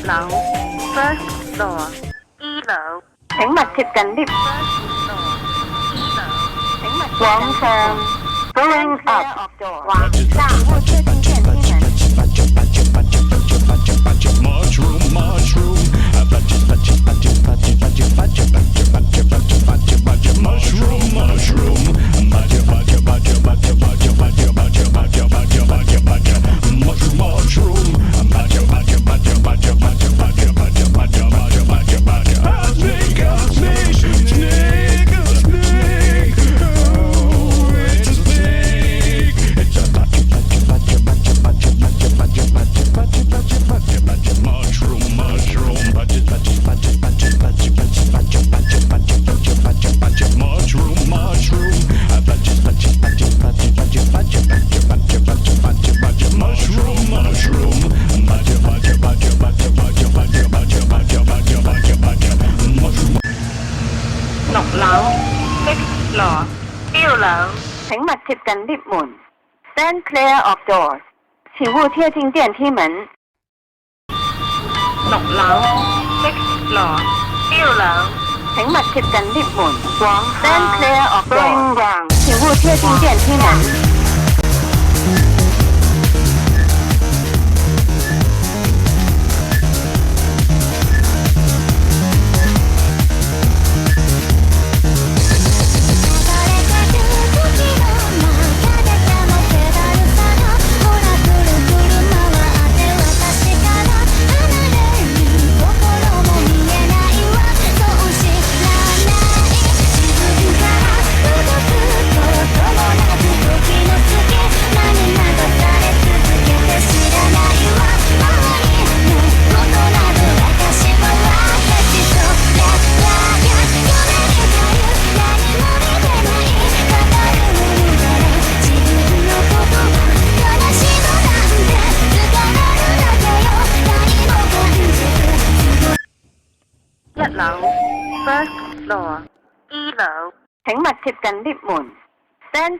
樓 first floor 一樓，請勿貼近 lift。 first floor 一樓，請勿往上 going up 往上。請勿貼近電梯門。 Mushroom, mushroom, mushroom, mushroom,六樓 sixth floor 六樓，請勿貼近 lift 門。Stand clear of doors。請勿貼近電梯門。六樓 sixth floor 六樓，請勿貼近 lift 門。往 Stand 下 clear of going doors。 down 請勿貼近電梯門。 一樓 first floor 一樓，請勿貼近 lift 門。Stand